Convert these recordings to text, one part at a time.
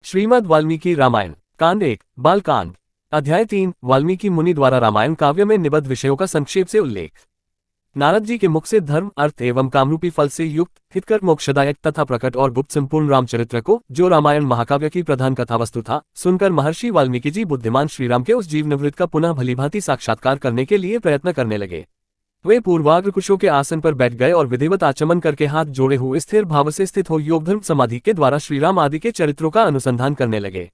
श्रीमद् वाल्मीकि रामायण कांड 1 बालकांड अध्याय 3 वाल्मीकि मुनि द्वारा रामायण काव्य में निबद्ध विषयों का संक्षेप से उल्लेख। नारद जी के मुख से धर्म अर्थ एवं कामरूपी फल से युक्त हितकर मोक्षदायक तथा प्रकट और गुप्त संपूर्ण रामचरित्र को, जो रामायण महाकाव्य की प्रधान कथा वस्तु था, सुनकर महर्षि वाल्मीकि जी बुद्धिमान श्रीराम के उस जीव निवृत्त का पुनः भलीभांति साक्षात्कार करने के लिए प्रयत्न करने लगे। वे पूर्वाग्र कुशों के आसन पर बैठ गए और विधिवत आचमन करके हाथ जोड़े हुए स्थिर भाव से स्थित हो योग धर्म समाधि के द्वारा श्रीराम आदि के चरित्रों का अनुसंधान करने लगे।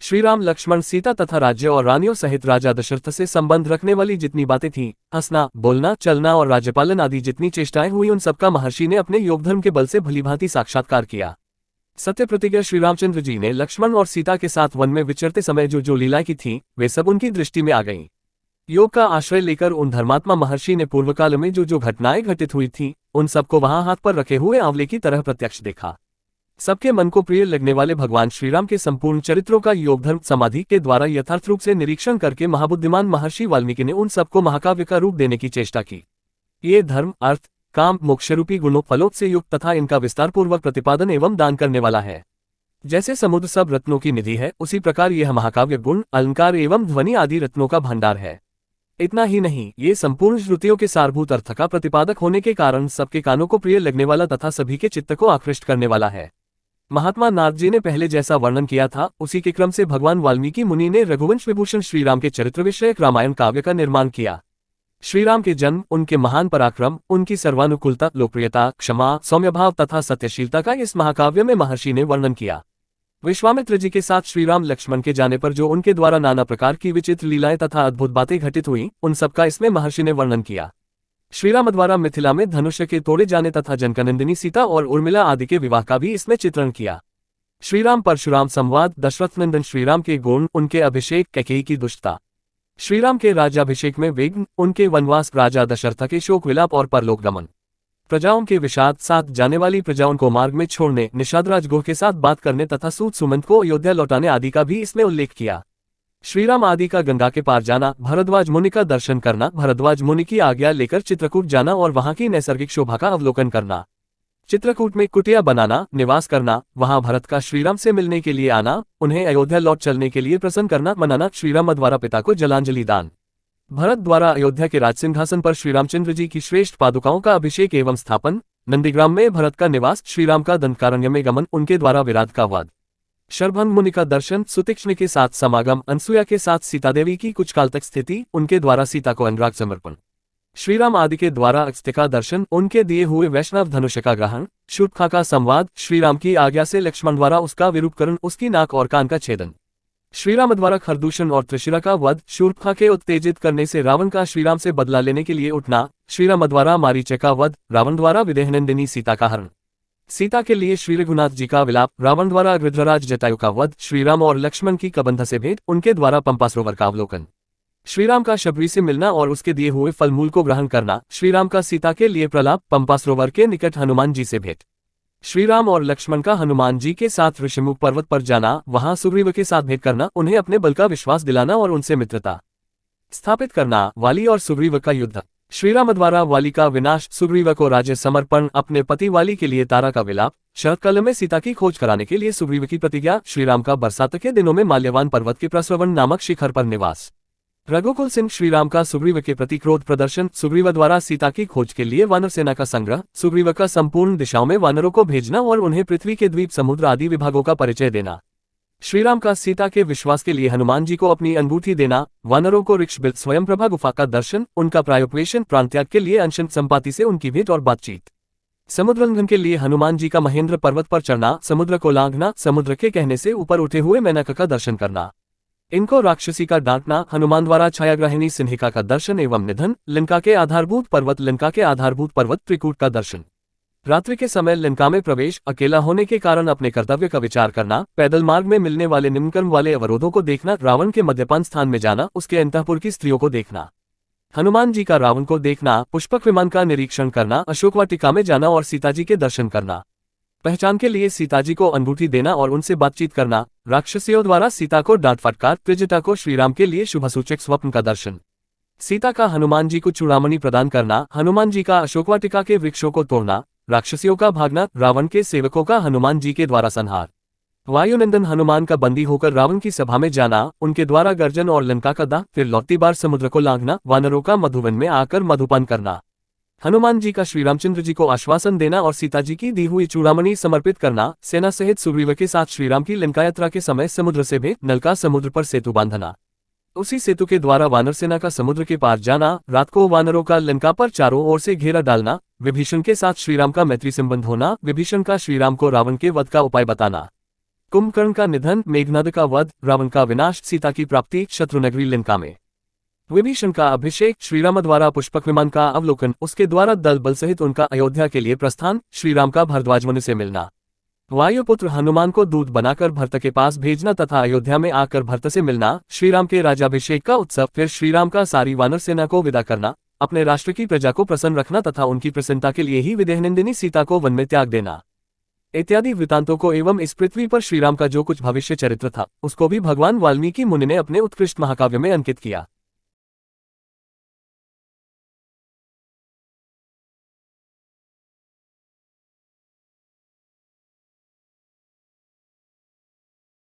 श्रीराम लक्ष्मण सीता तथा राज्य और रानियों सहित राजा दशरथ से संबंध रखने वाली जितनी बातें थीं, हंसना बोलना चलना और राज्यपालन आदि जितनी चेष्टाएं हुई, उन सबका महर्षि ने अपने योगधर्म के बल से भलीभांति साक्षात्कार किया। सत्य प्रतिज्ञा श्री रामचंद्र जी ने लक्ष्मण और सीता के साथ वन में विचरते समय जो लीलाएं की थीं, वे सब उनकी दृष्टि में आ गईं। योग का आश्रय लेकर उन धर्मात्मा महर्षि ने पूर्व काल में जो घटनाएं घटित हुई थीं, उन सबको वहां हाथ पर रखे हुए आंवले की तरह प्रत्यक्ष देखा। सबके मन को प्रिय लगने वाले भगवान श्रीराम के संपूर्ण चरित्रों का योग धर्म समाधि के द्वारा यथार्थ रूप से निरीक्षण करके महाबुद्धिमान महर्षि वाल्मीकि ने उन सबको महाकाव्य का रूप देने की चेष्टा की। ये धर्म अर्थ काम मोक्षरूपी गुणों फलों से युक्त तथा इनका विस्तार पूर्वक प्रतिपादन एवं दान करने वाला है। जैसे समुद्र सब रत्नों की निधि है, उसी प्रकार यह महाकाव्य गुण अलंकार एवं ध्वनि आदि रत्नों का भंडार है। इतना ही नहीं, ये संपूर्ण श्रुतियों के सारभूत अर्थ का प्रतिपादक होने के कारण सबके कानों को प्रिय लगने वाला तथा सभी के चित्त को आकृष्ट करने वाला है। महात्मा नारद जी ने पहले जैसा वर्णन किया था, उसी के क्रम से भगवान वाल्मीकि मुनि ने रघुवंश विभूषण श्रीराम के चरित्र विषयक रामायण काव्य का निर्माण किया। श्रीराम के जन्म, उनके महान पराक्रम, उनकी सर्वानुकूलता, लोकप्रियता, क्षमा, सौम्यभाव तथा सत्यशीलता का इस महाकाव्य में महर्षि ने वर्णन किया। विश्वामित्र जी के साथ श्रीराम लक्ष्मण के जाने पर जो उनके द्वारा नाना प्रकार की विचित्र लीलाएं तथा अद्भुत बातें घटित हुई, उन सबका इसमें महर्षि ने वर्णन किया। श्रीराम द्वारा मिथिला में धनुष के तोड़े जाने तथा जनकनंदिनी सीता और उर्मिला आदि के विवाह का भी इसमें चित्रण किया। श्रीराम परशुराम संवाद, दशरथ नंदन श्रीराम के गुण, उनके अभिषेक, कैकेयी की दुष्टता, श्रीराम के राज्याभिषेक में विघ्न, उनके वनवास, राजा दशरथ के शोक विलाप और परलोक गमन, प्रजाओं के विषाद, साथ जाने वाली प्रजाओं को मार्ग में छोड़ने, निषाद राजगोह के साथ बात करने तथा सूत सुमंत को अयोध्या लौटाने आदि का भी इसमें उल्लेख किया। श्रीराम आदि का गंगा के पार जाना, भरद्वाज मुनि का दर्शन करना, भरद्वाज मुनि की आज्ञा लेकर चित्रकूट जाना और वहां की नैसर्गिक शोभा का अवलोकन करना, चित्रकूट में कुटिया बनाना, निवास करना, वहां भरत का श्रीराम से मिलने के लिए आना, उन्हें अयोध्या लौट चलने के लिए प्रसन्न करना, मनाना, श्रीराम द्वारा पिता को जलांजलि दान, भरत द्वारा अयोध्या के राजसिंहासन पर श्रीरामचंद्र जी की श्रेष्ठ पादुकाओं का अभिषेक एवं स्थापन, नंदीग्राम में भरत का निवास, श्रीराम का दंडकारण्य में गमन, उनके द्वारा विराट का वध, शरभंग मुनि का दर्शन, सुतीक्ष्ण के साथ समागम, अनसुया के साथ सीता देवी की कुछ काल तक स्थिति, उनके द्वारा सीता को अनुराग समर्पण, श्रीराम आदि के द्वारा अगस्त्य का दर्शन, उनके दिए हुए वैष्णव धनुष का ग्रहण, शूर्पणखा का संवाद, श्रीराम की आज्ञा से लक्ष्मण द्वारा उसका विरूपकरण, उसकी नाक और कान का छेदन, श्रीराम द्वारा खरदूषण और त्रिशिरा का वध, शूर्पणखा के उत्तेजित करने से रावण का श्रीराम से बदला लेने के लिए उठना, श्रीराम द्वारा मारीच का वध, रावण द्वारा विदेहनंदिनी सीता का हरण, सीता के लिए श्री रघुनाथ जी का विलाप, रावण द्वारा गृध्रराज जटायु का वध, श्रीराम और लक्ष्मण की कबंध से भेंट, उनके द्वारा पंपा सरोवर का अवलोकन, श्रीराम का शबरी से मिलना और उसके दिए हुए फल मूल को ग्रहण करना, श्रीराम का सीता के लिए प्रलाप, पंपा सरोवर के निकट हनुमान जी से भेंट, श्रीराम और लक्ष्मण का हनुमान जी के साथ ऋषिमुख पर्वत पर जाना, वहां सुग्रीव के साथ भेंट करना, उन्हें अपने बल का विश्वास दिलाना और उनसे मित्रता स्थापित करना, वाली और सुग्रीव का युद्ध, श्रीराम द्वारा वाली का विनाश, सुग्रीव को राज्य समर्पण, अपने पति वाली के लिए तारा का विलाप, शरतकाल में सीता की खोज कराने के लिए सुग्रीव की प्रतिज्ञा, श्रीराम का बरसात के दिनों में माल्यवान पर्वत के प्रस्रवण नामक शिखर पर निवास, रघुकुल सिंह श्रीराम का सुग्रीव के प्रति क्रोध प्रदर्शन, सुग्रीव द्वारा सीता की खोज के लिए वानर सेना का संग्रह, सुग्रीव का संपूर्ण दिशाओं में वानरों को भेजना और उन्हें पृथ्वी के द्वीप समुद्र आदि विभागों का परिचय देना, श्रीराम का सीता के विश्वास के लिए हनुमान जी को अपनी अंगूठी देना, वानरों को ऋक्षबिल स्वयंप्रभा गुफा का दर्शन, उनका प्रायोपवेशन, प्राणत्याग के लिए अनशन संपाति से उनकी भेंट और बातचीत, समुद्रलंघन के लिए हनुमान जी का महेंद्र पर्वत पर चढ़ना, समुद्र को लांघना, समुद्र के कहने से ऊपर उठे हुए मेनका का दर्शन करना, इनको राक्षसी का डांटना, हनुमान द्वारा छायाग्रहिणी सिंहिका का दर्शन एवं निधन, लंका के आधारभूत पर्वत त्रिकूट का दर्शन, रात्रि के समय लंका में प्रवेश, अकेला होने के कारण अपने कर्तव्य का विचार करना, पैदल मार्ग में मिलने वाले निम्नकर्म वाले अवरोधों को देखना, रावण के मद्यपान स्थान में जाना, उसके अंतःपुर की स्त्रियों को देखना, हनुमान जी का रावण को देखना, पुष्पक विमान का निरीक्षण करना, अशोक वाटिका में जाना और सीताजी के दर्शन करना, पहचान के लिए सीताजी को अंगूठी देना और उनसे बातचीत करना, राक्षसियों द्वारा सीता को डांट फटकार, त्रिजटा को श्रीराम के लिए शुभसूचक स्वप्न का दर्शन, सीता का हनुमान जी को चूड़ामणि प्रदान करना, हनुमान जी का अशोक वाटिका के वृक्षों को तोड़ना, राक्षसियों का भागना, रावण के सेवकों का हनुमान जी के द्वारा संहार, वायुनंदन हनुमान का बंदी होकर रावण की सभा में जाना, उनके द्वारा गर्जन और लंका का दाह, फिर लौटती बार समुद्र को लांघना, वानरों का मधुवन में आकर मधुपान करना, हनुमान जी का श्री रामचंद्र जी को आश्वासन देना और सीता जी की दी हुई चूड़ामणि समर्पित करना, सेना सहित सुग्रीव के साथ श्रीराम की लंका यात्रा के समय समुद्र से भी नलका समुद्र पर सेतु बांधना, उसी सेतु के द्वारा वानर सेना का समुद्र के पार जाना, रात को वानरों का लंका पर चारों ओर से घेरा डालना, विभीषण के साथ श्रीराम का मैत्री संबंध होना, विभीषण का श्रीराम को रावण के वध का उपाय बताना, कुंभकर्ण का निधन, मेघनाद का वध, रावण का विनाश, सीता की प्राप्ति, शत्रुनगरी लंका में विभीषण का अभिषेक, श्रीराम द्वारा पुष्पक विमान का अवलोकन, उसके द्वारा दल बल सहित उनका अयोध्या के लिए प्रस्थान, श्रीराम का भरद्वाज मुनि से मिलना, वायुपुत्र हनुमान को दूत बनाकर भरत के पास भेजना तथा अयोध्या में आकर भरत से मिलना, श्रीराम के राज्याभिषेक का उत्सव, फिर श्रीराम का सारी वानर सेना को विदा करना, अपने राष्ट्र की प्रजा को प्रसन्न रखना तथा उनकी प्रसन्नता के लिए ही विदेहनंदिनी सीता को वन में त्याग देना इत्यादि वृतांतों को एवं इस पृथ्वी पर श्रीराम का जो कुछ भविष्य चरित्र था उसको भी भगवान वाल्मीकि मुनि ने अपने उत्कृष्ट महाकाव्य में अंकित किया।